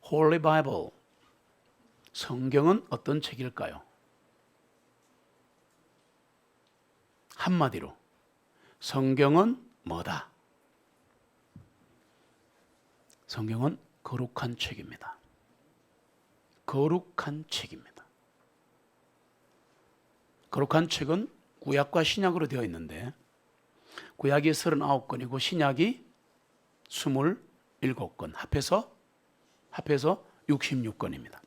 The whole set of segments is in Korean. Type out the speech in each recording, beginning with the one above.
Holy Bible, 성경은 어떤 책일까요? 한마디로 성경은 뭐다? 성경은 거룩한 책입니다. 거룩한 책입니다. 거룩한 책은 구약과 신약으로 되어 있는데 구약이 39권이고 신약이 27권 합해서 66권입니다.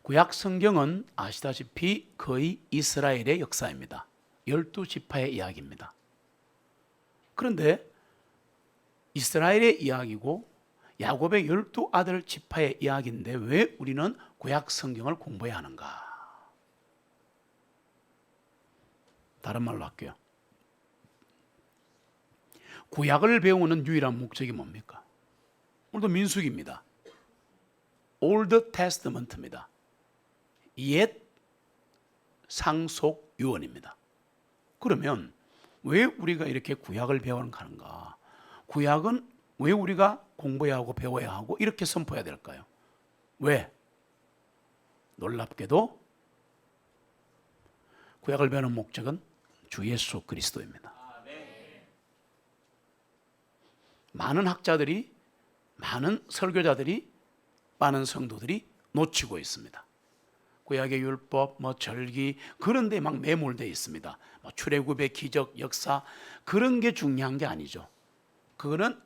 구약 성경은 아시다시피 거의 이스라엘의 역사입니다. 12지파의 이야기입니다. 그런데 이스라엘의 이야기고 야곱의 12아들 지파의 이야기인데 왜 우리는 구약 성경을 공부해야 하는가? 다른 말로 할게요. 구약을 배우는 유일한 목적이 뭡니까? 오늘도 민수기입니다. Old Testament입니다. 옛 상속 유언입니다. 그러면 왜 우리가 이렇게 구약을 배우는가? 구약은 왜 우리가 공부해야 하고 배워야 하고 이렇게 선포해야 될까요? 왜? 놀랍게도 구약을 배우는 목적은 주 예수 그리스도입니다. 많은 학자들이, 많은 설교자들이, 많은 성도들이 놓치고 있습니다. 구약의 율법, 절기 그런 데 막 매몰되어 있습니다. 출애굽의 기적, 역사 그런 게 중요한 게 아니죠. 그거는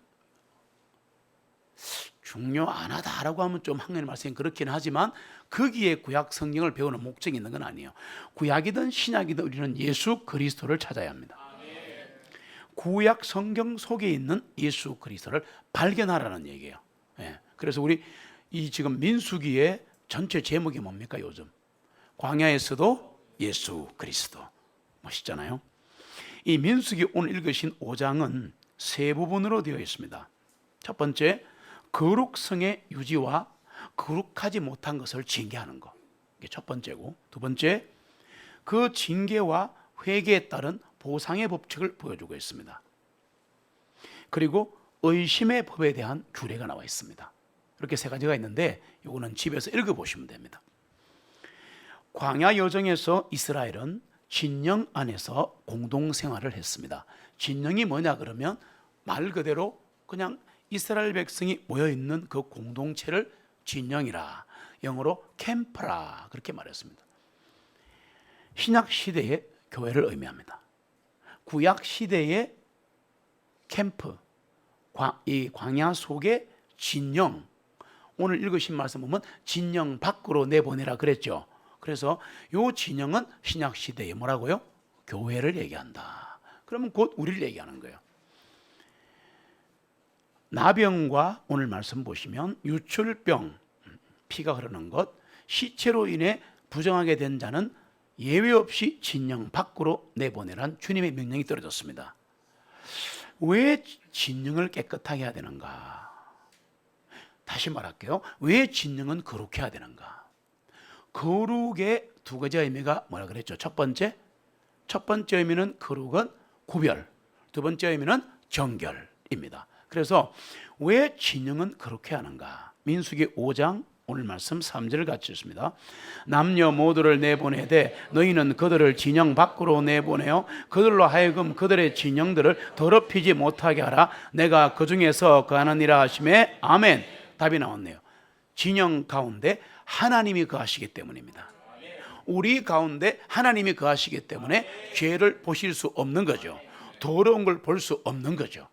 중요 안 하다라고 하면 좀 하나님 말씀이 그렇긴 하지만 거기에 구약 성경을 배우는 목적이 있는 건 아니에요. 구약이든 신약이든 우리는 예수 그리스도를 찾아야 합니다. 구약 성경 속에 있는 예수 그리스도를 발견하라는 얘기예요. 그래서 우리 이 지금 민수기의 전체 제목이 뭡니까 요즘? 광야에서도 예수 그리스도. 멋있잖아요. 이 민수기 오늘 읽으신 5장은 세 부분으로 되어 있습니다. 첫 번째, 거룩성의 유지와 거룩하지 못한 것을 징계하는 것. 이게 첫 번째고, 두 번째, 그 징계와 회개에 따른 보상의 법칙을 보여주고 있습니다. 그리고 의심의 법에 대한 규례가 나와 있습니다. 이렇게 세 가지가 있는데 이거는 집에서 읽어보시면 됩니다. 광야 여정에서 이스라엘은 진영 안에서 공동생활을 했습니다. 진영이 뭐냐 그러면 말 그대로 그냥 이스라엘 백성이 모여있는 그 공동체를 진영이라, 영어로 캠프라 그렇게 말했습니다. 신약 시대의 교회를 의미합니다. 구약 시대의 캠프, 이 광야 속의 진영, 오늘 읽으신 말씀 보면 진영 밖으로 내보내라 그랬죠. 그래서 이 진영은 신약 시대에 뭐라고요? 교회를 얘기한다. 그러면 곧 우리를 얘기하는 거예요. 나병과 오늘 말씀 보시면 유출병, 피가 흐르는 것, 시체로 인해 부정하게 된 자는 예외 없이 진영 밖으로 내보내란 주님의 명령이 떨어졌습니다. 왜 진영을 깨끗하게 해야 되는가? 다시 말할게요. 왜 진영은 거룩해야 해야 되는가? 거룩의 두 가지 의미가 뭐라 그랬죠? 첫 번째 의미는 거룩은 구별, 두 번째 의미는 정결입니다. 그래서 왜 진영은 그렇게 하는가? 민수기 5장 오늘 말씀 3절을 같이 읽습니다. 남녀 모두를 내보내되 너희는 그들을 진영 밖으로 내보내어 그들로 하여금 그들의 진영들을 더럽히지 못하게 하라. 내가 그 중에서 거하느니라 하시매 아멘. 답이 나왔네요. 진영 가운데 하나님이 거하시기 때문입니다. 우리 가운데 하나님이 거하시기 때문에 죄를 보실 수 없는 거죠. 더러운 걸 볼 수 없는 거죠.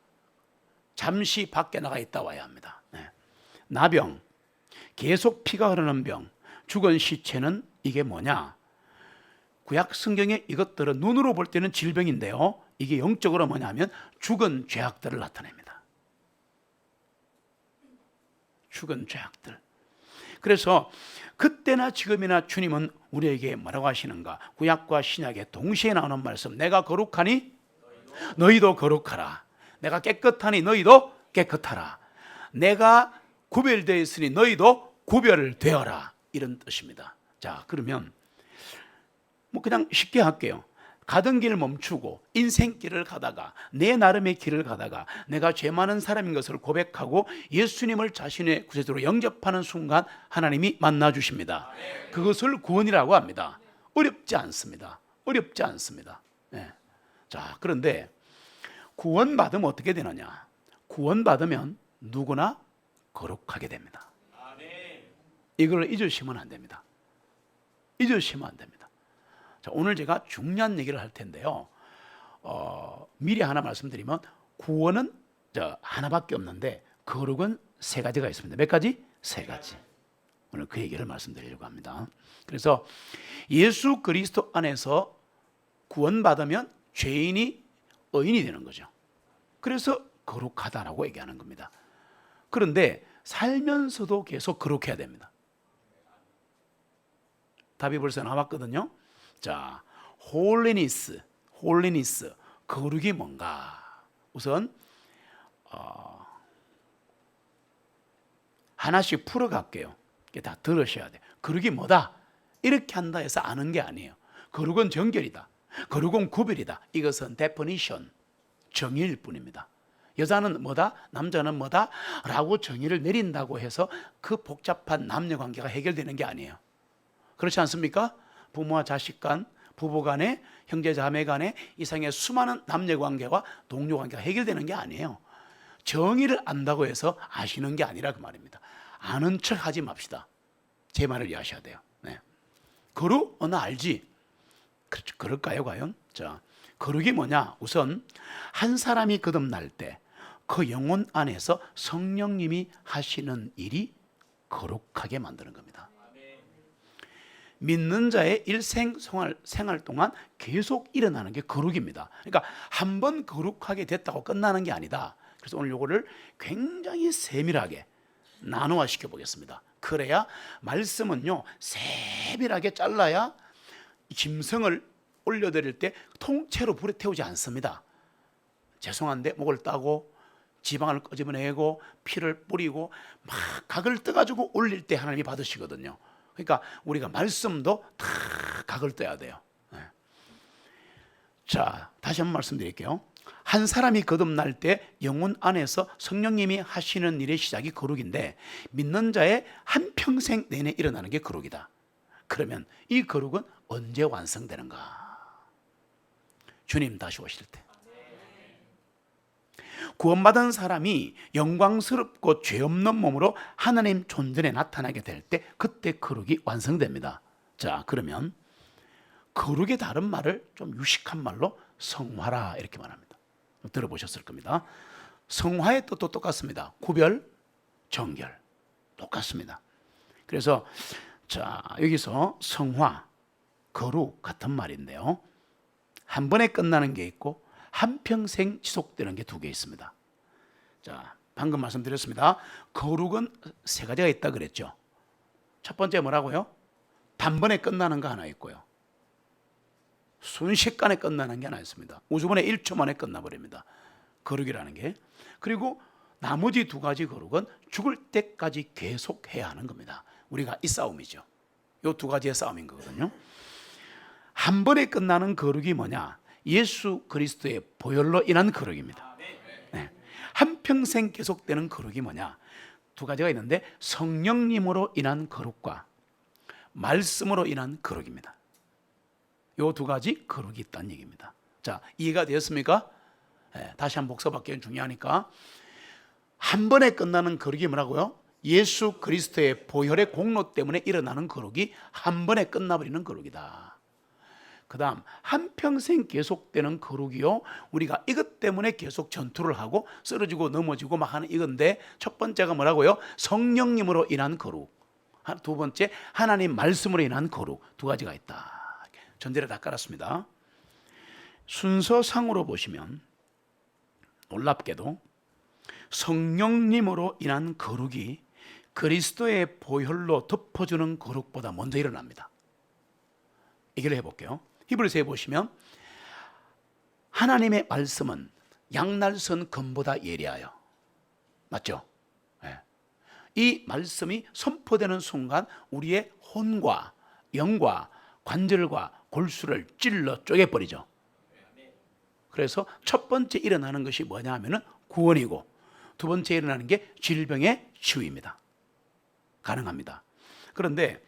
잠시 밖에 나가 있다 와야 합니다. 나병, 계속 피가 흐르는 병, 죽은 시체는 이게 뭐냐? 구약 성경에 이것들은 눈으로 볼 때는 질병인데요, 이게 영적으로 뭐냐면 죽은 죄악들을 나타냅니다. 죽은 죄악들. 그래서 그때나 지금이나 주님은 우리에게 뭐라고 하시는가? 구약과 신약에 동시에 나오는 말씀, 내가 거룩하니 너희도 거룩하라. 내가 깨끗하니 너희도 깨끗하라. 내가 구별되어 있으니 너희도 구별되어라. 이런 뜻입니다. 자, 그러면 그냥 쉽게 할게요. 가던 길 멈추고 인생길을 가다가 내 나름의 길을 가다가 내가 죄 많은 사람인 것을 고백하고 예수님을 자신의 구세주로 영접하는 순간 하나님이 만나 주십니다. 그것을 구원이라고 합니다. 어렵지 않습니다. 어렵지 않습니다. 네. 자, 그런데 구원받으면 어떻게 되느냐? 구원받으면 누구나 거룩하게 됩니다. 이걸 잊으시면 안 됩니다. 잊으시면 안 됩니다. 자, 오늘 제가 중요한 얘기를 할 텐데요. 미리 하나 말씀드리면 구원은 하나밖에 없는데 거룩은 세 가지가 있습니다. 몇 가지? 세 가지. 오늘 그 얘기를 말씀드리려고 합니다. 그래서 예수 그리스도 안에서 구원받으면 죄인이 의인이 되는 거죠. 그래서 거룩하다라고 얘기하는 겁니다. 그런데 살면서도 계속 거룩해야 됩니다. 답이 벌써 나왔거든요. 자, 홀리니스, 거룩이 뭔가? 우선 하나씩 풀어갈게요. 다 들으셔야 돼요. 거룩이 뭐다? 이렇게 한다 해서 아는 게 아니에요. 거룩은 정결이다. 거룩은 구별이다. 이것은 definition, 정의일 뿐입니다. 여자는 뭐다? 남자는 뭐다? 라고 정의를 내린다고 해서 그 복잡한 남녀관계가 해결되는 게 아니에요. 그렇지 않습니까? 부모와 자식 간, 부부 간에, 형제 자매 간에 이상의 수많은 남녀관계와 동료관계가 해결되는 게 아니에요. 정의를 안다고 해서 아시는 게 아니라 그 말입니다. 아는 척 하지 맙시다. 제 말을 이해하셔야 돼요. 네. 거룩? 나 알지. 그렇죠. 그럴까요 과연? 자, 거룩이 뭐냐? 우선 한 사람이 거듭날 때 그 영혼 안에서 성령님이 하시는 일이 거룩하게 만드는 겁니다. 믿는 자의 일생 생활 동안 계속 일어나는 게 거룩입니다. 그러니까 한 번 거룩하게 됐다고 끝나는 게 아니다. 그래서 오늘 요거를 굉장히 세밀하게 나누어 시켜 보겠습니다. 그래야 말씀은요 세밀하게 잘라야 짐승을 올려드릴 때 통째로 불에 태우지 않습니다. 죄송한데 목을 따고 지방을 끄집어내고 피를 뿌리고 막 각을 떠가지고 올릴 때 하나님이 받으시거든요. 그러니까 우리가 말씀도 다 각을 떠야 돼요. 네. 자, 다시 한번 말씀드릴게요. 한 사람이 거듭날 때 영혼 안에서 성령님이 하시는 일의 시작이 거룩인데 믿는 자의 한평생 내내 일어나는 게 거룩이다. 그러면 이 거룩은 언제 완성되는가? 주님 다시 오실 때. 구원받은 사람이 영광스럽고 죄 없는 몸으로 하나님 존전에 나타나게 될 때 그때 거룩이 완성됩니다. 자, 그러면 거룩의 다른 말을 좀 유식한 말로 성화라 이렇게 말합니다. 들어보셨을 겁니다. 성화의 뜻도 똑같습니다. 구별, 정결 똑같습니다. 그래서 자, 여기서 성화, 거룩 같은 말인데요. 한 번에 끝나는 게 있고 한평생 지속되는 게 두 개 있습니다. 자, 방금 말씀드렸습니다. 거룩은 세 가지가 있다 그랬죠. 첫 번째 뭐라고요? 단번에 끝나는 거 하나 있고요. 순식간에 끝나는 게 하나 있습니다. 우주번에 1초 만에 끝나버립니다. 거룩이라는 게. 그리고 나머지 두 가지 거룩은 죽을 때까지 계속 해야 하는 겁니다. 우리가 이 싸움이죠. 이 두 가지의 싸움인 거거든요. 한 번에 끝나는 거룩이 뭐냐? 예수 그리스도의 보혈로 인한 거룩입니다. 네. 한평생 계속되는 거룩이 뭐냐? 두 가지가 있는데 성령님으로 인한 거룩과 말씀으로 인한 거룩입니다. 이 두 가지 거룩이 있다는 얘기입니다. 자, 이해가 되었습니까? 네, 다시 한번 복습할게요. 중요하니까. 한 번에 끝나는 거룩이 뭐라고요? 예수 그리스도의 보혈의 공로 때문에 일어나는 거룩이 한 번에 끝나버리는 거룩이다. 그 다음 한평생 계속되는 거룩이요, 우리가 이것 때문에 계속 전투를 하고 쓰러지고 넘어지고 막 하는 이건데, 첫 번째가 뭐라고요? 성령님으로 인한 거룩. 두 번째 하나님 말씀으로 인한 거룩. 두 가지가 있다. 전제를 다 깔았습니다. 순서상으로 보시면 놀랍게도 성령님으로 인한 거룩이 그리스도의 보혈로 덮어주는 거룩보다 먼저 일어납니다. 얘기를 해볼게요. 히브리서에 보시면 하나님의 말씀은 양날선 검보다 예리하여, 맞죠? 네. 이 말씀이 선포되는 순간 우리의 혼과 영과 관절과 골수를 찔러 쪼개버리죠. 그래서 첫 번째 일어나는 것이 뭐냐 하면은 구원이고, 두 번째 일어나는 게 질병의 치유입니다. 가능합니다. 그런데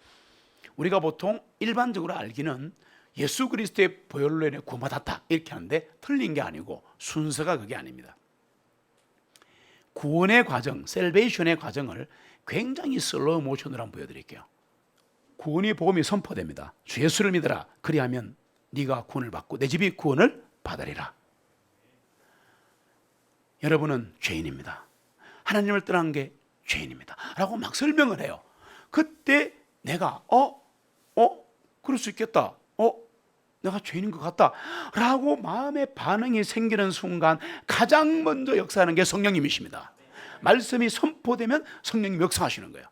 우리가 보통 일반적으로 알기는 예수 그리스도의 보혈로 인해 구원받았다 이렇게 하는데 틀린 게 아니고 순서가 그게 아닙니다. 구원의 과정, 셀베이션의 과정을 굉장히 슬로우 모션으로 한번 보여드릴게요. 구원의 복음이 선포됩니다. 주 예수를 믿어라. 그리하면 네가 구원을 받고 내 집이 구원을 받으리라. 여러분은 죄인입니다. 하나님을 떠난 게 죄인입니다. 라고 막 설명을 해요. 그때 내가 그럴 수 있겠다. 내가 죄인인 것 같다. 라고 마음의 반응이 생기는 순간 가장 먼저 역사하는 게 성령님이십니다. 말씀이 선포되면 성령님이 역사하시는 거예요.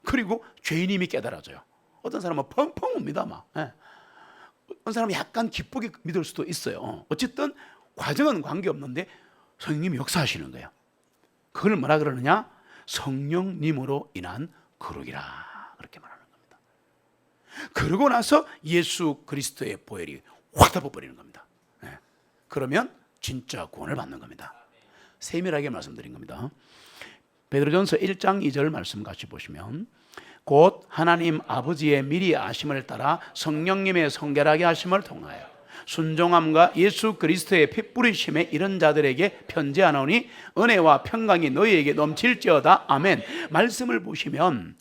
그리고 죄인임이 깨달아져요. 어떤 사람은 펑펑 옵니다. 막. 어떤 사람은 약간 기쁘게 믿을 수도 있어요. 어쨌든 과정은 관계없는데 성령님이 역사하시는 거예요. 그걸 뭐라 그러느냐? 성령님으로 인한 거룩이라 그렇게 말하는 겁니다. 그러고 나서 예수 그리스도의 보혈이 확 덮어버리는 겁니다. 그러면 진짜 구원을 받는 겁니다. 세밀하게 말씀드린 겁니다. 베드로전서 1장 2절 말씀 같이 보시면 곧 하나님 아버지의 미리 아심을 따라 성령님의 성결하게 하심을 통하여 순종함과 예수 그리스도의 피 뿌리심에 이런 자들에게 편지하노니 은혜와 평강이 너희에게 넘칠지어다. 아멘. 말씀을 보시면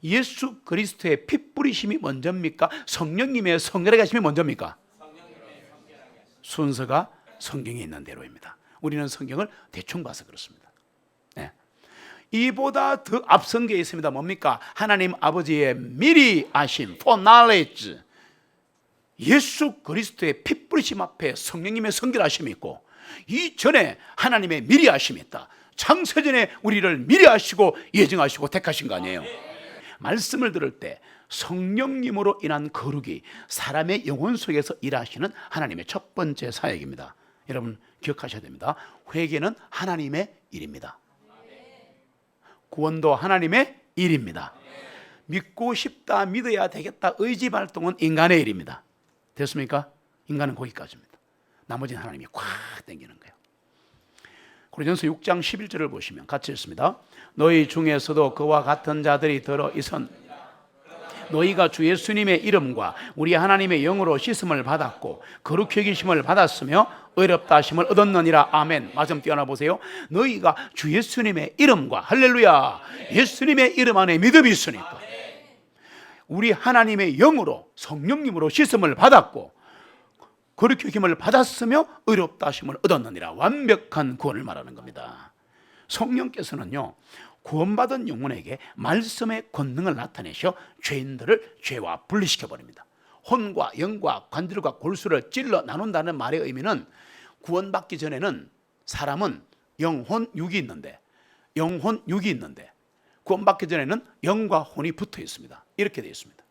예수 그리스도의 피 뿌리심이 먼저입니까? 성령님의 성결하게 하심이 먼저입니까? 순서가 성경에 있는 대로입니다. 우리는 성경을 대충 봐서 그렇습니다. 이보다 더 앞선 게 있습니다. 뭡니까? 하나님 아버지의 미리 아심, foreknowledge. 예수 그리스도의 피 뿌리심 앞에 성령님의 성결하심이 있고, 이전에 하나님의 미리 하심이 있다. 창세전에 우리를 미리 하시고 예정하시고 택하신 거 아니에요. 말씀을 들을 때 성령님으로 인한 거룩이 사람의 영혼 속에서 일하시는 하나님의 첫 번째 사역입니다. 여러분 기억하셔야 됩니다. 회개는 하나님의 일입니다. 구원도 하나님의 일입니다. 믿고 싶다, 믿어야 되겠다, 의지 발동은 인간의 일입니다. 됐습니까? 인간은 거기까지입니다. 나머지는 하나님이 꽉 당기는 거예요. 고린도전서 6장 11절을 보시면 같이 읽습니다. 너희 중에서도 그와 같은 자들이 들어 있은 너희가 주 예수님의 이름과 우리 하나님의 영으로 씻음을 받았고 거룩히 여기심을 받았으며 의롭다 하심을 얻었느니라. 아멘. 말씀 띄어나 보세요. 너희가 주 예수님의 이름과, 할렐루야, 예수님의 이름 안에 믿음이 있으니까 우리 하나님의 영으로 성령님으로 씻음을 받았고 거룩히 여김을 받았으며 의롭다 하심을 얻었느니라. 완벽한 구원을 말하는 겁니다. 성령께서는요, 구원받은 영혼에게 말씀의 권능을 나타내셔 죄인들을 죄와 분리시켜버립니다. 혼과 영과 관절과 골수를 찔러 나눈다는 말의 의미는 구원받기 전에는 사람은 영혼 육이 있는데 구원받기 전에는 영과 혼이 붙어 있습니다. 이렇게 되어 있습니다.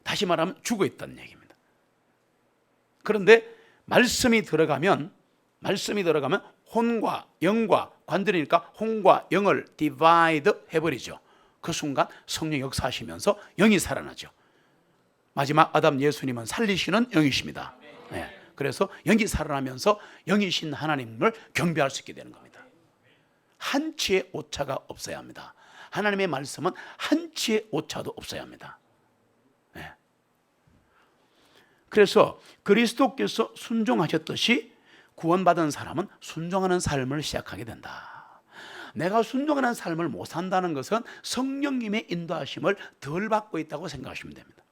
다시 말하면 죽어 있다는 얘기입니다. 그런데 말씀이 들어가면 혼과 영과 관절이니까 혼과 영을 디바이드 해버리죠. 그 순간 성령 역사하시면서 영이 살아나죠. 마지막 아담 예수님은 살리시는 영이십니다. 그래서 영이 살아나면서 영이신 하나님을 경배할 수 있게 되는 겁니다. 한치의 오차가 없어야 합니다. 하나님의 말씀은 한치의 오차도 없어야 합니다. 그래서 그리스도께서 순종하셨듯이 구원받은 사람은 순종하는 삶을 시작하게 된다. 내가 순종하는 삶을 못 산다는 것은 성령님의 인도하심을 덜 받고 있다고 생각하시면 됩니다.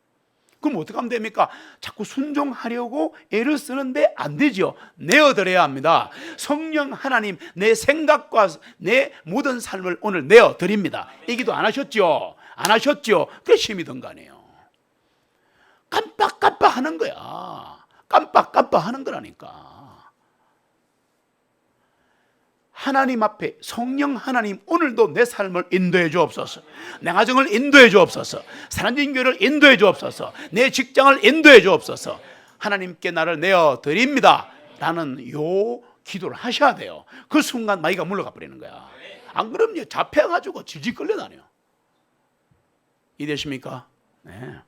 그럼 어떻게 하면 됩니까? 자꾸 순종하려고 애를 쓰는데 안 되죠. 내어드려야 합니다. 성령 하나님, 내 생각과 내 모든 삶을 오늘 내어드립니다. 이 기도 안 하셨죠? 안 하셨죠? 그게 힘이 든 거 아니에요. 깜빡깜빡 하는 거야. 깜빡깜빡 하는 거라니까. 하나님 앞에 성령 하나님, 오늘도 내 삶을 인도해 주옵소서. 내 가정을 인도해 주옵소서. 사랑진 교회를 인도해 주옵소서. 내 직장을 인도해 주옵소서. 하나님께 나를 내어 드립니다 라는 요 기도를 하셔야 돼요. 그 순간 마귀가 물러가 버리는 거야. 안 그러면 잡혀가지고 질질 끌려다녀요. 이해되십니까? 네.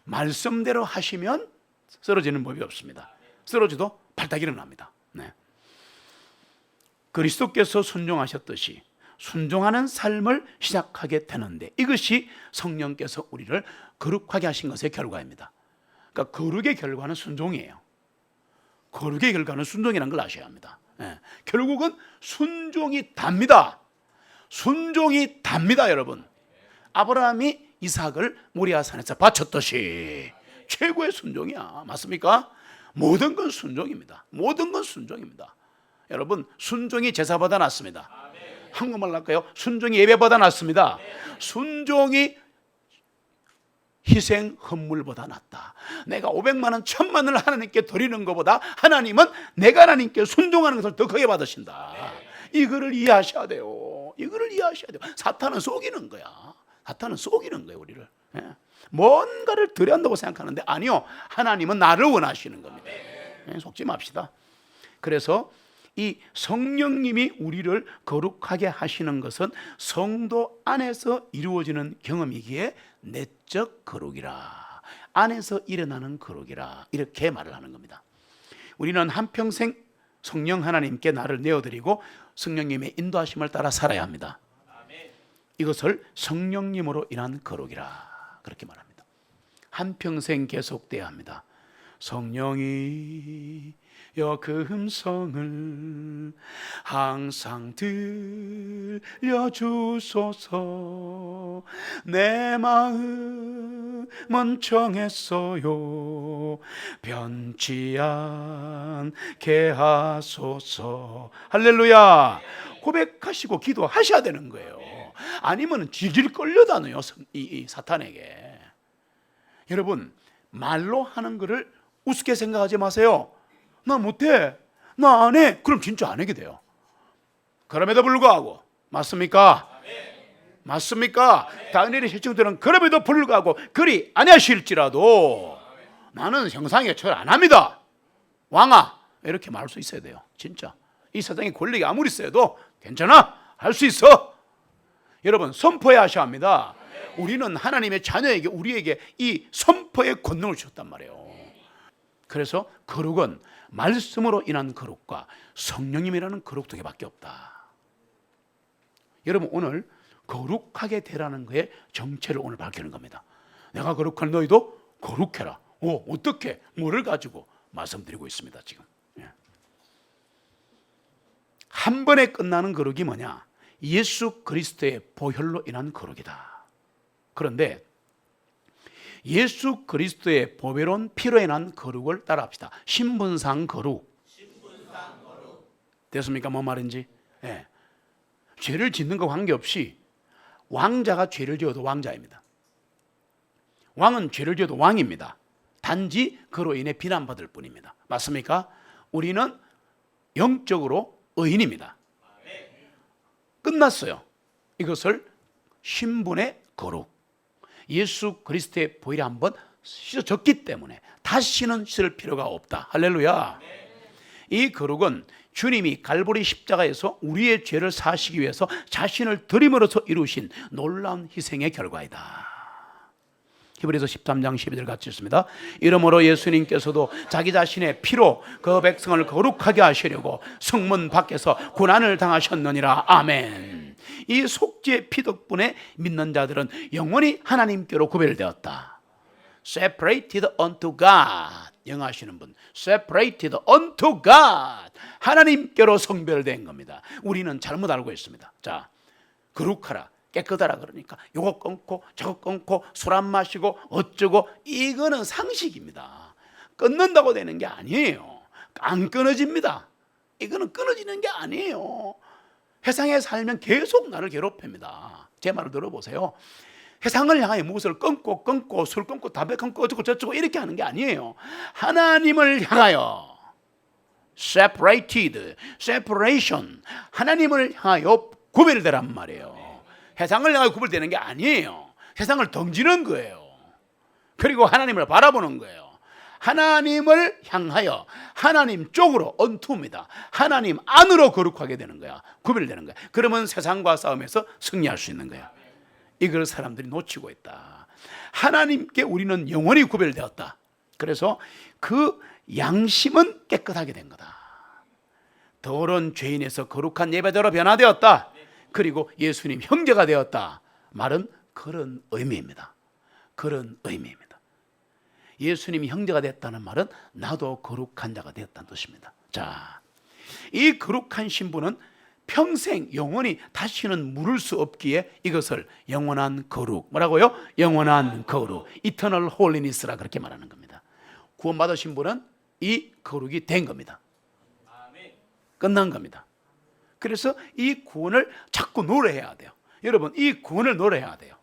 말씀대로 하시면 쓰러지는 법이 없습니다. 쓰러져도 발딱 일어납니다. 네. 그리스도께서 순종하셨듯이 순종하는 삶을 시작하게 되는데 이것이 성령께서 우리를 거룩하게 하신 것의 결과입니다. 그러니까 거룩의 결과는 순종이에요. 거룩의 결과는 순종이라는 걸 아셔야 합니다. 예. 결국은 순종이 답니다. 순종이 답니다, 여러분. 아브라함이 이삭을 모리아산에서 바쳤듯이 최고의 순종이야. 맞습니까? 모든 건 순종입니다. 모든 건 순종입니다. 여러분, 순종이 제사보다 낫습니다. 한국말로 할까요? 순종이 예배보다 낫습니다. 순종이 희생 헌물보다 낫다. 내가 500만 원, 1000만 원을 하나님께 드리는 것보다 하나님은 내가 하나님께 순종하는 것을 더 크게 받으신다. 이거를 이해하셔야 돼요. 이거를 이해하셔야 돼요. 사탄은 속이는 거야. 사탄은 속이는 거예요, 우리를. 예. 뭔가를 드려야 한다고 생각하는데 아니요, 하나님은 나를 원하시는 겁니다. 예, 속지 맙시다. 그래서 이 성령님이 우리를 거룩하게 하시는 것은 성도 안에서 이루어지는 경험이기에 내적 거룩이라, 안에서 일어나는 거룩이라, 이렇게 말을 하는 겁니다. 우리는 한평생 성령 하나님께 나를 내어드리고 성령님의 인도하심을 따라 살아야 합니다. 이것을 성령님으로 인한 거룩이라 그렇게 말합니다. 한평생 계속돼야 합니다. 성령이 그 음성을 항상 들려주소서. 내 마음은 정했어요. 변치 않게 하소서. 할렐루야. 고백하시고 기도하셔야 되는 거예요. 아니면 질질 끌려다녀요, 이 사탄에게. 여러분, 말로 하는 거를 우습게 생각하지 마세요. 나 못해, 나 안 해. 그럼 진짜 안 하게 돼요. 그럼에도 불구하고, 맞습니까? 맞습니까? 다니엘의 실증들은 그럼에도 불구하고 그리 아니하실지라도 나는 형상에 절 안 합니다. 왕아, 이렇게 말할 수 있어야 돼요. 진짜 이 세상에 권력이 아무리 세도 괜찮아, 할 수 있어. 여러분, 선포해야 하셔야 합니다. 우리는 하나님의 자녀에게, 우리에게 이 선포의 권능을 주셨단 말이에요. 그래서 거룩은 말씀으로 인한 거룩과 성령님이라는 거룩 두 개밖에 없다. 여러분, 오늘 거룩하게 되라는 거의 정체를 오늘 밝히는 겁니다. 내가 거룩한 너희도 거룩해라. 어떻게? 뭐를 가지고 말씀드리고 있습니다. 지금 한 번에 끝나는 거룩이 뭐냐? 예수 그리스도의 보혈로 인한 거룩이다. 그런데 예수 그리스도의 보배로운 피로 인한 거룩을 따라합시다. 신분상 거룩. 됐습니까? 뭔 말인지? 예. 죄를 짓는 거 관계없이 왕자가 죄를 지어도 왕자입니다. 왕은 죄를 지어도 왕입니다. 단지 그로 인해 비난받을 뿐입니다. 맞습니까? 우리는 영적으로 의인입니다. 끝났어요. 이것을 신분의 거룩, 예수 그리스도의 보혈이 한번 씻어졌기 때문에 다시는 씻을 필요가 없다. 할렐루야. 이 거룩은 주님이 갈보리 십자가에서 우리의 죄를 사시기 위해서 자신을 드림으로써 이루신 놀라운 희생의 결과이다. 히브리서 13장 12절 같이 읽습니다. 이러므로 예수님께서도 자기 자신의 피로 그 백성을 거룩하게 하시려고 성문 밖에서 고난을 당하셨느니라. 아멘. 이 속죄의 피 덕분에 믿는 자들은 영원히 하나님께로 구별되었다. Separated unto God. 영어 하시는 분, Separated unto God. 하나님께로 성별된 겁니다. 우리는 잘못 알고 있습니다. 자, 거룩하라, 깨끗하라 그러니까 요거 끊고 저거 끊고 술 안 마시고 어쩌고, 이거는 상식입니다. 끊는다고 되는 게 아니에요. 안 끊어집니다. 이거는 끊어지는 게 아니에요. 세상에 살면 계속 나를 괴롭힙니다. 제 말을 들어보세요. 세상을 향해 무엇을 끊고 술 끊고 담배 끊고 어쩌고 저쩌고 이렇게 하는 게 아니에요. 하나님을 향하여 separated, separation, 하나님을 향하여 구별되란 말이에요. 세상을 향하여 구별되는 게 아니에요. 세상을 덩지는 거예요. 그리고 하나님을 바라보는 거예요. 하나님을 향하여 하나님 쪽으로 언투입니다. 하나님 안으로 거룩하게 되는 거야. 구별되는 거야. 그러면 세상과 싸움에서 승리할 수 있는 거야. 이걸 사람들이 놓치고 있다. 하나님께 우리는 영원히 구별되었다. 그래서 그 양심은 깨끗하게 된 거다. 더러운 죄인에서 거룩한 예배자로 변화되었다. 그리고 예수님 형제가 되었다. 말은 그런 의미입니다. 그런 의미입니다. 예수님이 형제가 됐다는 말은 나도 거룩한 자가 되었다는 뜻입니다. 자, 이 거룩한 신분은 평생 영원히 다시는 물을 수 없기에 이것을 영원한 거룩, 뭐라고요? 영원한 거룩, Eternal Holiness라 그렇게 말하는 겁니다. 구원받으신 분은 이 거룩이 된 겁니다. 끝난 겁니다. 그래서 이 구원을 자꾸 노래해야 돼요. 여러분, 이 구원을 노래해야 돼요.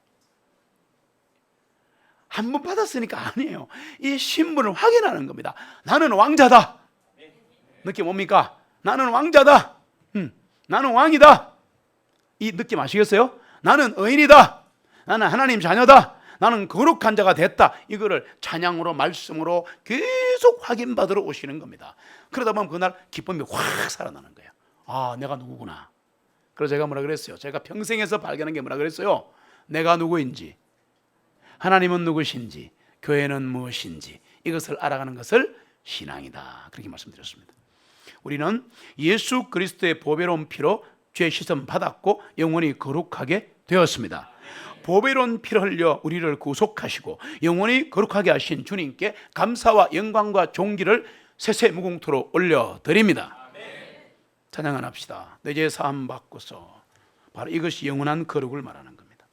한 번 받았으니까 아니에요. 이 신분을 확인하는 겁니다. 나는 왕자다. 느낌 뭡니까? 나는 왕자다. 나는 왕이다. 이 느낌 아시겠어요? 나는 의인이다. 나는 하나님 자녀다. 나는 거룩한 자가 됐다. 이거를 찬양으로 말씀으로 계속 확인받으러 오시는 겁니다. 그러다 보면 그날 기쁨이 확 살아나는 거예요. 아, 내가 누구구나. 그래서 제가 뭐라 그랬어요? 제가 평생에서 발견한 게 뭐라 그랬어요? 내가 누구인지, 하나님은 누구신지, 교회는 무엇인지 이것을 알아가는 것을 신앙이다. 그렇게 말씀드렸습니다. 우리는 예수 그리스도의 보배로운 피로 죄 씻음 받았고 영원히 거룩하게 되었습니다. 보배로운 피를 흘려 우리를 구속하시고 영원히 거룩하게 하신 주님께 감사와 영광과 존귀를 세세무궁토로 올려드립니다. 찬양을 합시다. 내 죄 사함 받고서. 바로 이것이 영원한 거룩을 말하는 겁니다.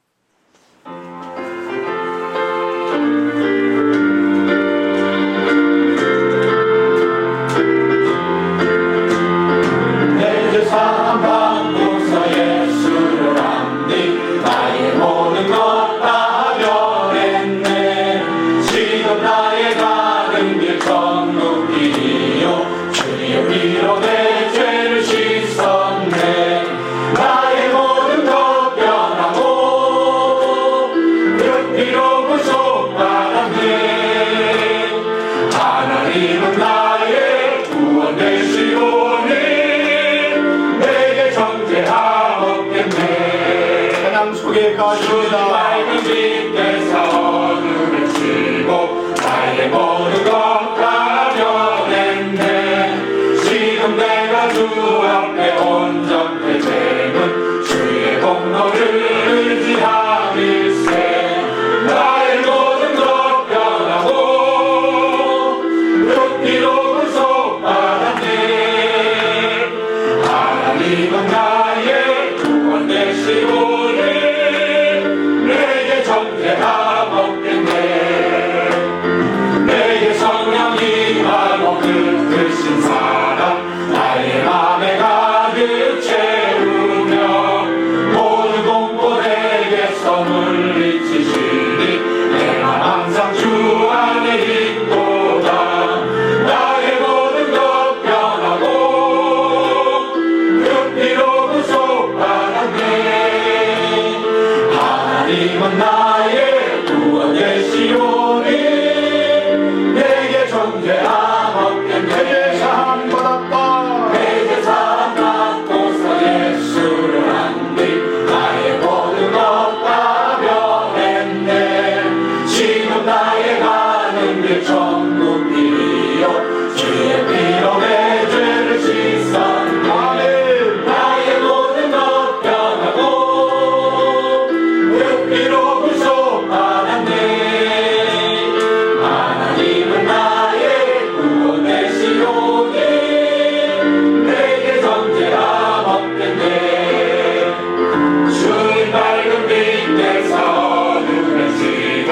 내 죄 사함 받고서 예수를 압니 나의 모든 것 다 변했네. 지금 나의 가는 길 천국길이요 주의 피로 내 죄를 씻었네. 나의 모든 것 변하고 그 피로 구속받았네. 하나님은 나의 구원 되시오니 내게 정죄하옵겠네. 찬양 속에 가십니다. 맑은 빛에서 어둠을 치고 나의 모든 것 다 변했네. 지금 내가 주 앞에 온전히 되는 주의 공로를 의지함일세. 나의 모든 것 변하고 그 피로 구속받았네. 하나님은 나의 구원 되시오니 내게 정죄함 없겠네. 내게 성령 임하고 그 크신 사랑 나의 맘에 가득 채우며 모든 공포 내게서 물리치시니 내 맘 항상 주 안에 있도다. 나의 모든 것 변하고 그 피로 구속받았네. 하나님은 나의 구원 되시오니 내게 정죄함 없겠네. 사함 받았다. 내게 사함 받고서 예수를 안디 나의 모든 것 다 변했네. 지금 나의 가는 길 천국길이요 주의 피로 내 죄를 씻었네. 나의 모든 것 변하고 그 피로 구속받았네. 하나님은 나의 구원 되시오니 내게 정죄함 없겠네. 주의 밝은 빛에서 어둠을 치고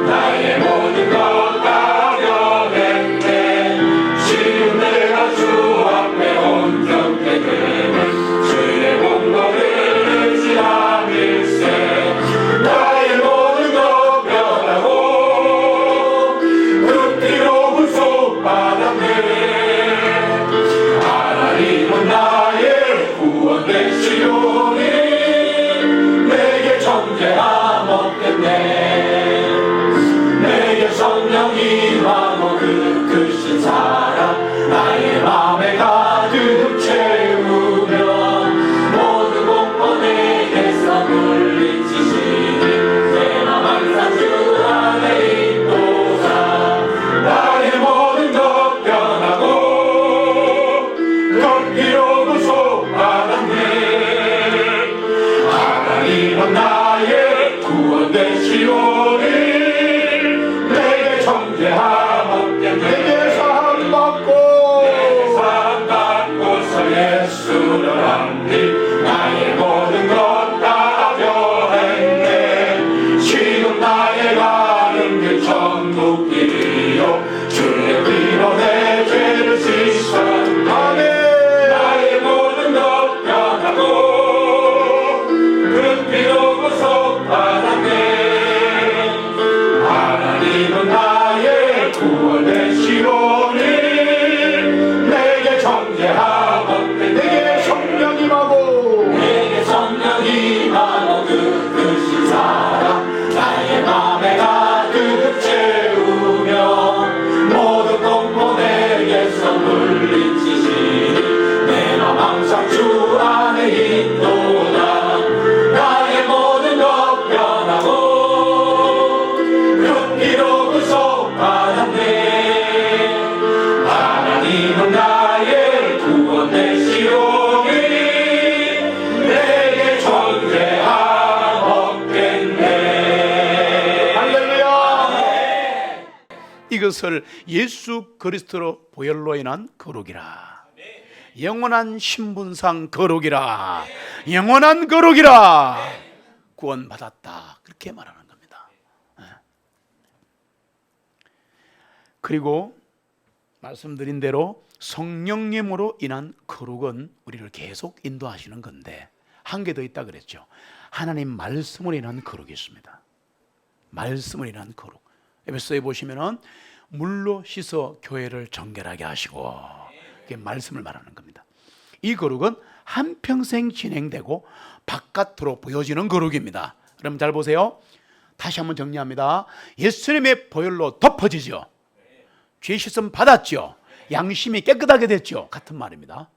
나의 모든 것 다 변했네. 지금 내가 주 앞에 온전케 되는 주의 공로를 의지함일세. 나의 모든 것 변하고 그 피로 구속받았네. 하나님은 나의 구원 되시오니 내게 정죄함 없겠네. 내게 성령 임하고 그 크신 사랑 나의 맘에 가득 채우며 모든 공포 내게서 물리치시니 내 맘 항상 주 안에 있도다. 나의 모든 것 변하고 되시오니 내게 정죄함없게 내게 사함받고 사함받고서 예수를 안니 나의 모든 것 다 변했네. 지금 나의 가는 길 천국 길이요 주의 피로 내 죄를 씻었네. 아멘. 나의 모든 것 변하고 그 피로 구속받았네. 하나님은 나의 구원 되시오니 내게 정죄함없게 내게 성령 임하고 내게 성령 임하고 그릇이 살아 나의 맘에 가득 채우며 모든 공모 내게서 물리치시니 내 맘 항상 주 안에 있도다. 나의 모든 것 변하고 그 피로 구속받았네. 하나님은 나의 구원 되시오니 내게 존재함 없겠네. 할렐루야. 이것을 예수 그리스도로 보혈로 인한 거룩이라, 영원한 신분상 거룩이라, 영원한 거룩이라 구원받았다, 그렇게 말하는 겁니다. 그리고 말씀드린 대로 성령님으로 인한 거룩은 우리를 계속 인도하시는 건데, 한 개 더 있다 그랬죠. 하나님 말씀으로 인한 거룩이 있습니다. 말씀으로 인한 거룩. 에베소에 보시면은 물로 씻어 교회를 정결하게 하시고, 그게 말씀을 말하는 겁니다. 이 거룩은 한평생 진행되고 바깥으로 보여지는 거룩입니다. 그럼 잘 보세요. 다시 한번 정리합니다. 예수님의 보혈로 덮어지죠. 죄 씻음 받았죠. 양심이 깨끗하게 됐죠. 같은 말입니다.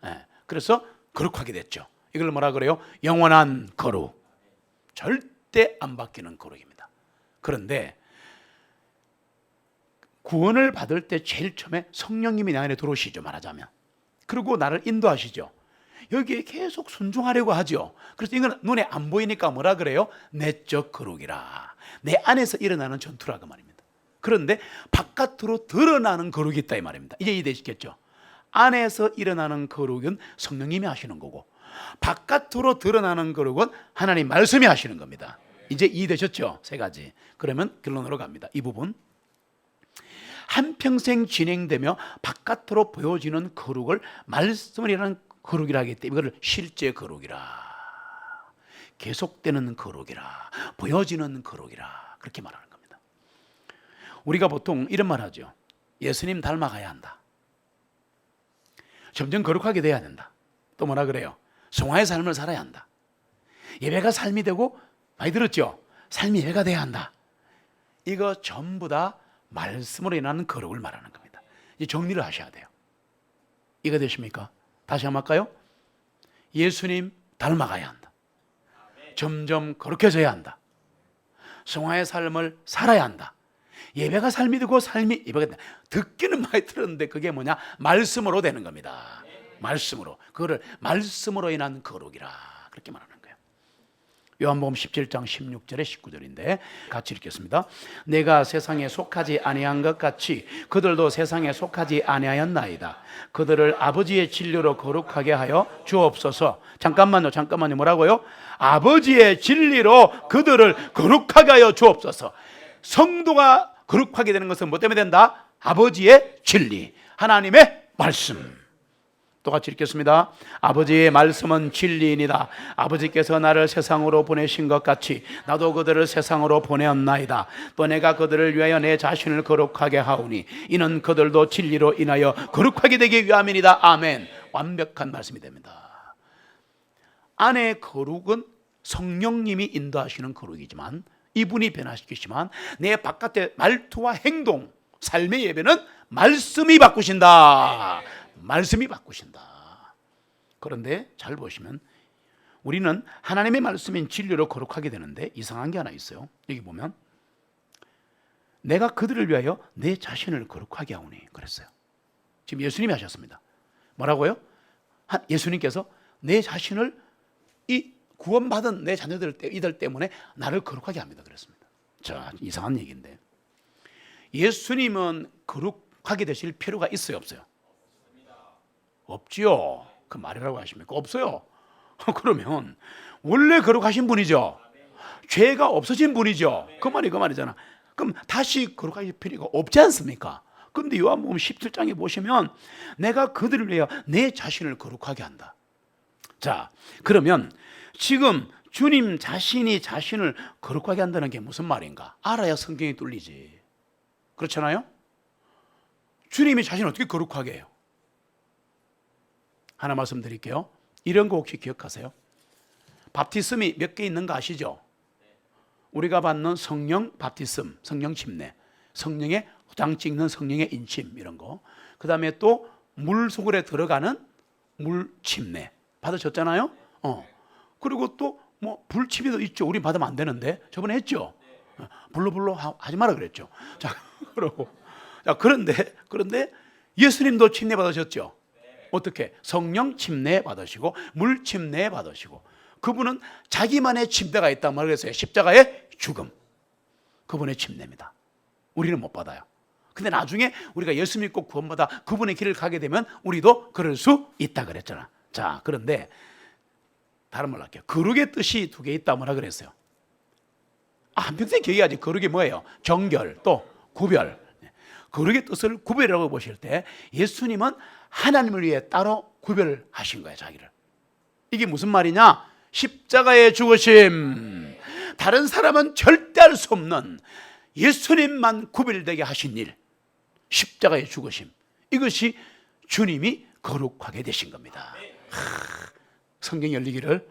그래서 거룩하게 됐죠. 이걸 뭐라 그래요? 영원한 거룩. 절대 안 바뀌는 거룩입니다. 그런데 구원을 받을 때 제일 처음에 성령님이 내 안에 들어오시죠, 말하자면. 그리고 나를 인도하시죠. 여기에 계속 순종하려고 하죠. 그래서 이건 눈에 안 보이니까 뭐라 그래요? 내적 거룩이라. 내 안에서 일어나는 전투라 그 말입니다. 그런데 바깥으로 드러나는 거룩이 있다 이 말입니다. 이제 이해되시겠죠? 안에서 일어나는 거룩은 성령님이 하시는 거고, 바깥으로 드러나는 거룩은 하나님 말씀이 하시는 겁니다. 이제 이해되셨죠? 세 가지. 그러면 결론으로 갑니다. 이 부분. 한평생 진행되며 바깥으로 보여지는 거룩을 말씀을 이라는 거룩이라 하기 때문에 이걸 실제 거룩이라, 계속되는 거룩이라, 보여지는 거룩이라, 그렇게 말하는 겁니다. 우리가 보통 이런 말 하죠. 예수님 닮아가야 한다. 점점 거룩하게 돼야 된다. 또 뭐라 그래요? 성화의 삶을 살아야 한다. 예배가 삶이 되고, 많이 들었죠? 삶이 예배가 돼야 한다. 이거 전부 다 말씀으로 인하는 거룩을 말하는 겁니다. 이제 정리를 하셔야 돼요. 이거 되십니까? 다시 한번 할까요? 예수님 닮아가야 한다. 점점 거룩해져야 한다. 성화의 삶을 살아야 한다. 예배가 삶이 되고 삶이 예배가 된다. 듣기는 많이 들었는데 그게 뭐냐? 말씀으로 되는 겁니다. 말씀으로. 그거를 말씀으로 인한 거룩이라, 그렇게 말하는 거예요. 요한복음 17장 16절에 19절인데 같이 읽겠습니다. 내가 세상에 속하지 아니한 것 같이 그들도 세상에 속하지 아니하였나이다. 그들을 아버지의 진리로 거룩하게 하여 주옵소서. 잠깐만요. 뭐라고요? 아버지의 진리로 그들을 거룩하게 하여 주옵소서. 성도가 거룩하게 되는 것은 뭐 때문에 된다? 아버지의 진리, 하나님의 말씀. 똑같이 읽겠습니다. 아버지의 말씀은 진리이니다. 아버지께서 나를 세상으로 보내신 것 같이 나도 그들을 세상으로 보내었나이다. 또 내가 그들을 위하여 내 자신을 거룩하게 하오니 이는 그들도 진리로 인하여 거룩하게 되기 위함이니이다. 아멘. 완벽한 말씀이 됩니다. 안의 거룩은 성령님이 인도하시는 거룩이지만, 이분이 변화시키지만, 내 바깥의 말투와 행동, 삶의 예배는 말씀이 바꾸신다. 말씀이 바꾸신다. 그런데 잘 보시면 우리는 하나님의 말씀인 진리로 거룩하게 되는데 이상한 게 하나 있어요. 여기 보면 내가 그들을 위하여 내 자신을 거룩하게 하오니 그랬어요. 지금 예수님이 하셨습니다. 뭐라고요? 예수님께서 내 자신을 이 구원받은 내 자녀들 이들 때문에 나를 거룩하게 합니다 그랬습니다. 자, 이상한 얘기인데 예수님은 거룩하게 되실 필요가 있어요, 없어요? 없지요. 그 말이라고 하십니까? 없어요. 그러면 원래 거룩하신 분이죠. 죄가 없어진 분이죠. 그 말이잖아. 그럼 다시 거룩하실 필요가 없지 않습니까? 그런데 요한복음 17장에 보시면 내가 그들을 위하여 내 자신을 거룩하게 한다. 자, 그러면 지금 주님 자신이 자신을 거룩하게 한다는 게 무슨 말인가? 알아야 성경이 뚫리지. 그렇잖아요? 주님이 자신을 어떻게 거룩하게 해요? 하나 말씀드릴게요. 이런 거 혹시 기억하세요? 밥티즘이 몇 개 있는 거 아시죠? 우리가 받는 성령 밥티즘, 성령 침례, 성령의 도장 찍는 성령의 인침 이런 거. 그 다음에 또 물 속에 들어가는 물 침례 받으셨잖아요. 그리고 또 뭐 불침례도 있죠. 우리 받으면 안 되는데 저번에 했죠. 불로 하지 마라 그랬죠. 자, 그러고 그런데 예수님도 침례 받으셨죠. 어떻게? 성령 침례 받으시고 물 침례 받으시고 그분은 자기만의 침대가 있단 말을 했어요. 십자가의 죽음. 그분의 침례입니다. 우리는 못 받아요. 근데 나중에 우리가 예수 믿고 구원받아 그분의 길을 가게 되면 우리도 그럴 수 있다 그랬잖아. 자, 그런데 다른 말로 할게요. 거룩의 뜻이 두 개 있다 뭐라 그랬어요? 한평생 기억해야지. 거룩이 뭐예요? 정결 또 구별. 거룩의 뜻을 구별이라고 보실 때 예수님은 하나님을 위해 따로 구별하신 거예요, 자기를. 이게 무슨 말이냐? 십자가의 죽으심. 다른 사람은 절대 할 수 없는 예수님만 구별되게 하신 일, 십자가의 죽으심. 이것이 주님이 거룩하게 되신 겁니다. 성경이 열리기를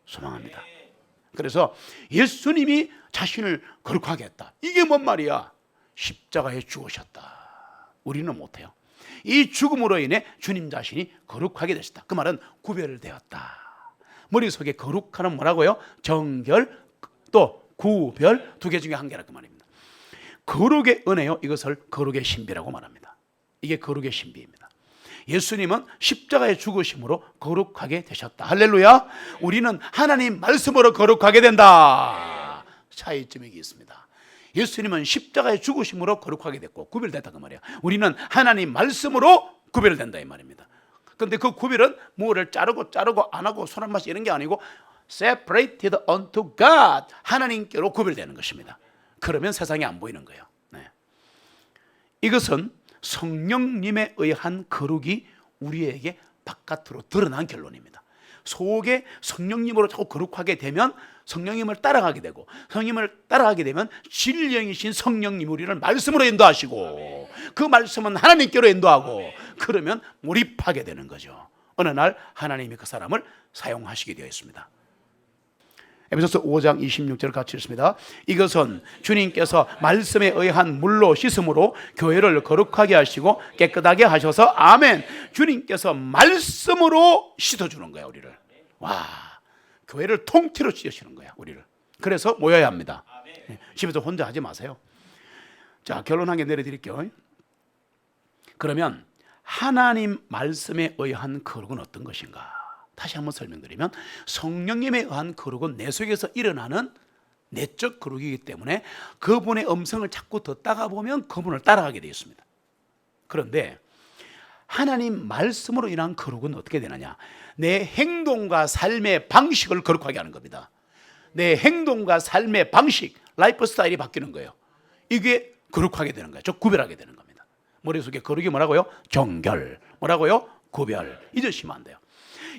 소망합니다. 그래서 예수님이 자신을 거룩하게 했다. 이게 뭔 말이야? 십자가에 죽으셨다. 우리는 못해요. 이 죽음으로 인해 주님 자신이 거룩하게 되셨다. 그 말은 구별되었다. 머릿속에 거룩하는 뭐라고요? 정결 또 구별 두 개 중에 한 개라 그 말입니다. 거룩의 은혜요, 이것을 거룩의 신비라고 말합니다. 이게 거룩의 신비입니다. 예수님은 십자가의 죽으심으로 거룩하게 되셨다. 할렐루야. 우리는 하나님 말씀으로 거룩하게 된다. 차이점이 있습니다. 예수님은 십자가의 죽으심으로 거룩하게 됐고 구별됐다 그 말이야. 우리는 하나님 말씀으로 구별된다 이 말입니다. 그런데 그 구별은 뭐를 자르고 안 하고 손 한 번씩 이런 게 아니고 separated unto God, 하나님께로 구별되는 것입니다. 그러면 세상에 안 보이는 거예요. 네. 이것은 성령님에 의한 거룩이 우리에게 바깥으로 드러난 결론입니다. 속에 성령님으로 자꾸 거룩하게 되면 성령님을 따라가게 되고, 성령님을 따라가게 되면 진리이신 성령님 우리를 말씀으로 인도하시고, 그 말씀은 하나님께로 인도하고, 그러면 몰입하게 되는 거죠. 어느 날 하나님이 그 사람을 사용하시게 되어 있습니다. 에베소서 5장 26절 같이 읽습니다. 이것은 주님께서 말씀에 의한 물로 씻음으로 교회를 거룩하게 하시고 깨끗하게 하셔서, 아멘. 주님께서 말씀으로 씻어주는 거야 우리를. 와, 교회를 통째로 씻으시는 거야 우리를. 그래서 모여야 합니다. 집에서 혼자 하지 마세요. 자, 결론 한 개 내려드릴게요. 그러면 하나님 말씀에 의한 거룩은 어떤 것인가? 다시 한번 설명드리면, 성령님에 의한 거룩은 내 속에서 일어나는 내적 거룩이기 때문에 그분의 음성을 자꾸 듣다가 보면 그분을 따라가게 되어 있습니다. 그런데 하나님 말씀으로 인한 거룩은 어떻게 되느냐? 내 행동과 삶의 방식을 거룩하게 하는 겁니다. 내 행동과 삶의 방식, 라이프 스타일이 바뀌는 거예요. 이게 거룩하게 되는 거예요. 즉 구별하게 되는 겁니다. 머릿속에 거룩이 뭐라고요? 정결. 뭐라고요? 구별. 잊으시면 안 돼요.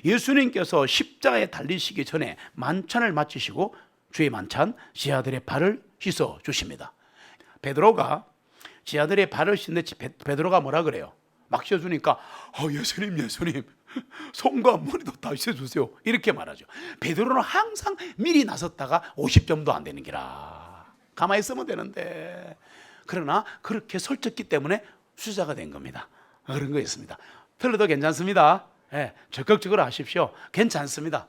예수님께서 십자가에 달리시기 전에 만찬을 마치시고 주의 만찬, 제 아들의 발을 씻어 주십니다. 베드로가 제 아들의 발을 씻는데 베드로가 뭐라 그래요? 막 씻어주니까 예수님 손과 머리도 다 씻어주세요 이렇게 말하죠. 베드로는 항상 미리 나섰다가 50점도 안 되는 기라. 가만히 있으면 되는데, 그러나 그렇게 설쳤기 때문에 수자가 된 겁니다. 그런 거 있습니다. 틀려도 괜찮습니다. 네, 적극적으로 하십시오. 괜찮습니다.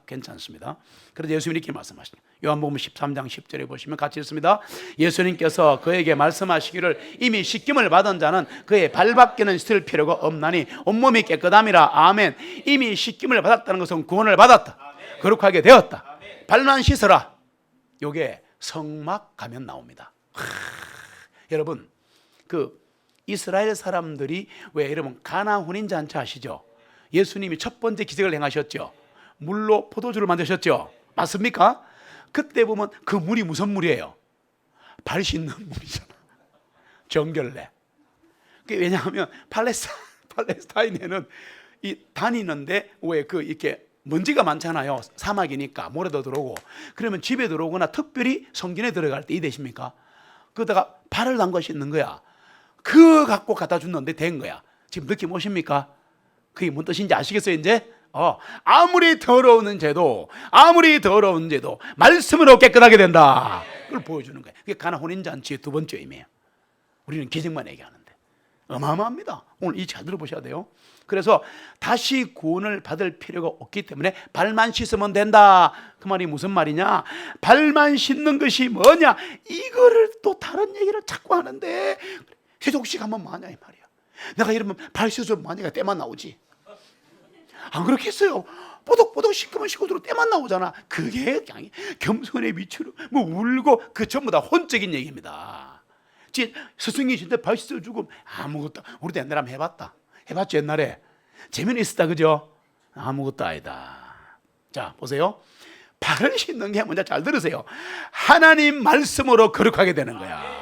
그래서 예수님이 이렇게 말씀하시죠. 요한복음 13장 10절에 보시면 같이 읽습니다. 예수님께서 그에게 말씀하시기를 이미 씻김을 받은 자는 그의 발밖에는 씻을 필요가 없나니 온몸이 깨끗함이라. 아멘. 이미 씻김을 받았다는 것은 구원을 받았다. 거룩하게 되었다. 발만 씻어라. 요게 성막 가면 나옵니다. 여러분, 그 이스라엘 사람들이 왜 여러분 가나 혼인 잔치 아시죠? 예수님이 첫 번째 기적을 행하셨죠. 물로 포도주를 만드셨죠. 맞습니까? 그때 보면 그 물이 무슨 물이에요? 발 씻는 물이잖아. 정결례. 왜냐하면 팔레스타인에는 이 다니는데 왜 그 이렇게 먼지가 많잖아요. 사막이니까 모래도 들어오고. 그러면 집에 들어오거나 특별히 성전에 들어갈 때 이 되십니까? 그러다가 발을 담가 씻는 거야. 그거 갖고 갖다 줬는데 된 거야. 지금 느낌 오십니까? 그게 뭔 뜻인지 아시겠어요 이제? 아무리 더러운 죄도 말씀으로 깨끗하게 된다. 그걸 보여주는 거예요. 그게 가나 혼인잔치의 두 번째 의미예요. 우리는 기적만 얘기하는데 어마어마합니다. 오늘 이 잘 들어보셔야 돼요. 그래서 다시 구원을 받을 필요가 없기 때문에 발만 씻으면 된다. 그 말이 무슨 말이냐? 발만 씻는 것이 뭐냐? 이거를 또 다른 얘기를 자꾸 하는데 세족식 하면 뭐하냐 이 말이야. 내가 이러면 발 씻으면 뭐하니까 때만 나오지. 안 그렇겠어요? 뽀독뽀독 씻으면 씻고도 때만 나오잖아. 그게 그냥 겸손의 밑으로 뭐 울고 그 전부 다 혼적인 얘기입니다. 스승이 진짜 발 씻어주고 아무것도. 우리도 옛날에 한번 해봤죠 옛날에. 재미는 있었다 그죠? 아무것도 아니다. 자 보세요. 발을 씻는 게 뭔지 잘 들으세요. 하나님 말씀으로 거룩하게 되는 거야.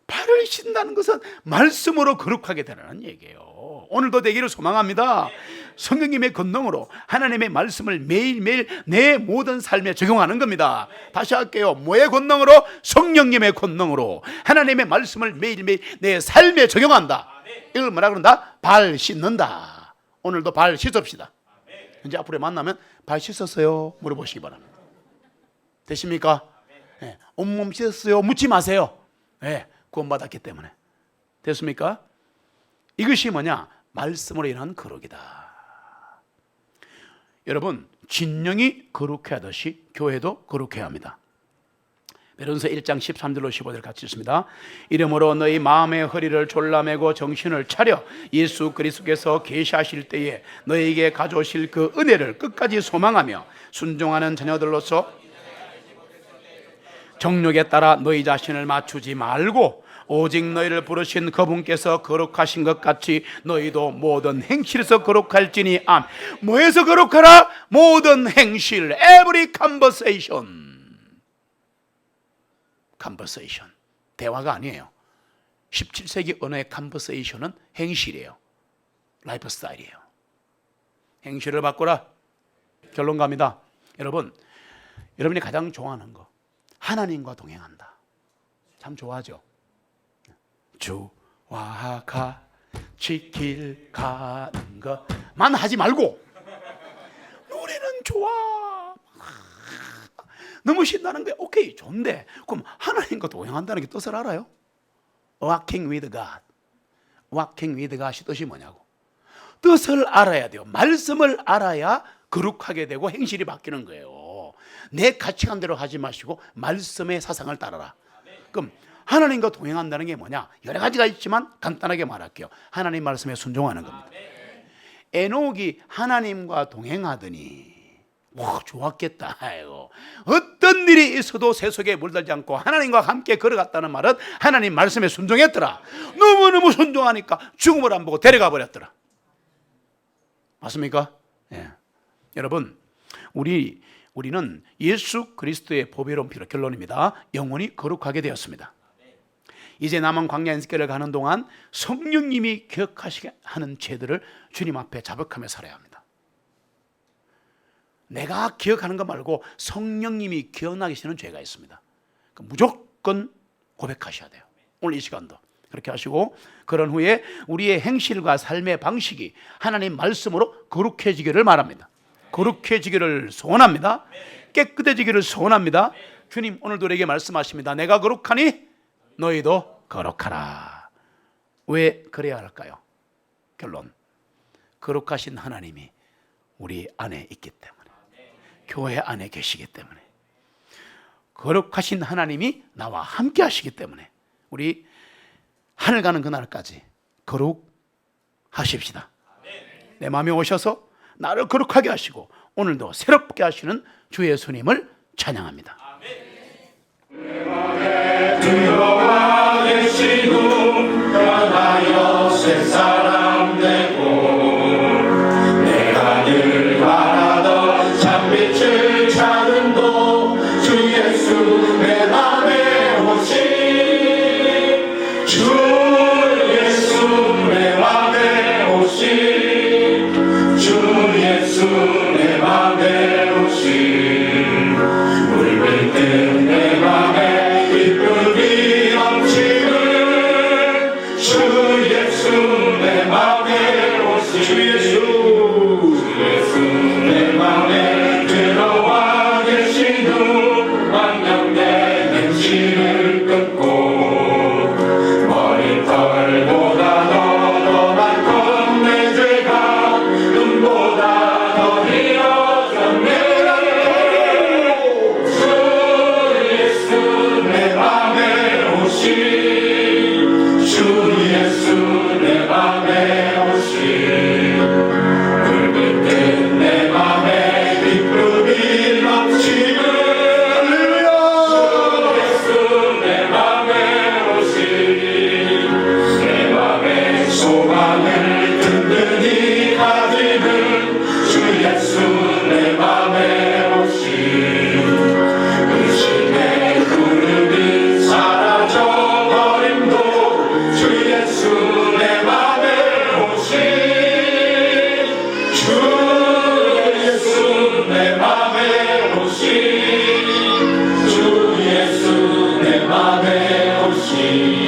발을 씻는다는 것은 말씀으로 거룩하게 되는 얘기예요. 오늘도 되기를 소망합니다. 성령님의 권능으로 하나님의 말씀을 매일매일 내 모든 삶에 적용하는 겁니다. 다시 할게요. 뭐의 권능으로? 성령님의 권능으로 하나님의 말씀을 매일매일 내 삶에 적용한다. 이걸 뭐라 그런다? 발 씻는다. 오늘도 발 씻읍시다. 이제 앞으로 만나면 발 씻었어요? 물어보시기 바랍니다. 되십니까? 네. 온몸 씻었어요? 묻지 마세요. 네. 구원받았기 때문에. 됐습니까? 이것이 뭐냐? 말씀으로 인한 거룩이다. 여러분, 진영이 거룩해야 하듯이 교회도 거룩해야 합니다. 베드로전서 1장 13절로 15절 같이 읽습니다. 이러므로 너희 마음의 허리를 졸라매고 정신을 차려 예수 그리스도께서 계시하실 때에 너희에게 가져오실 그 은혜를 끝까지 소망하며 순종하는 자녀들로서 정욕에 따라 너희 자신을 맞추지 말고 오직 너희를 부르신 그분께서 거룩하신 것 같이 너희도 모든 행실에서 거룩할지니. 암. 뭐에서 거룩하라? 모든 행실. Every conversation. conversation. 대화가 아니에요. 17세기 언어의 conversation은 행실이에요. 라이프 스타일이에요. 행실을 바꾸라. 결론 갑니다. 여러분이 가장 좋아하는 거 하나님과 동행한다. 참 좋아하죠. 주와 같이 길 가는 것만 하지 말고 노래는 좋아. 너무 신나는 거야. 오케이, 좋은데 그럼 하나님과 동행한다는 게 뜻을 알아요? Walking with God. Walking with God이 뜻이 뭐냐고. 뜻을 알아야 돼요. 말씀을 알아야 거룩하게 되고 행실이 바뀌는 거예요. 내 가치관대로 하지 마시고 말씀의 사상을 따라라. 그럼 하나님과 동행한다는 게 뭐냐? 여러 가지가 있지만 간단하게 말할게요. 하나님 말씀에 순종하는 겁니다. 에녹이 하나님과 동행하더니 좋았겠다. 아이고. 어떤 일이 있어도 세속에 물들지 않고 하나님과 함께 걸어갔다는 말은 하나님 말씀에 순종했더라. 너무너무 순종하니까 죽음을 안 보고 데려가 버렸더라. 맞습니까? 예. 여러분, 우리는 예수 그리스도의 보배로운 피로, 결론입니다, 영원히 거룩하게 되었습니다. 이제 남은 광야 인생길을 가는 동안 성령님이 기억하시게 하는 죄들을 주님 앞에 자복하며 살아야 합니다. 내가 기억하는 것 말고 성령님이 기억나게 하시는 죄가 있습니다. 무조건 고백하셔야 돼요. 오늘 이 시간도 그렇게 하시고, 그런 후에 우리의 행실과 삶의 방식이 하나님 말씀으로 거룩해지기를 말합니다. 거룩해지기를 소원합니다. 깨끗해지기를 소원합니다. 주님 오늘도 우리에게 말씀하십니다. 내가 거룩하니 너희도 거룩하라. 왜 그래야 할까요? 결론, 거룩하신 하나님이 우리 안에 있기 때문에, 교회 안에 계시기 때문에, 거룩하신 하나님이 나와 함께 하시기 때문에 우리 하늘 가는 그날까지 거룩하십시다. 내 마음에 오셔서 나를 거룩하게 하시고 오늘도 새롭게 하시는 주 예수님을 찬양합니다. 안에 오시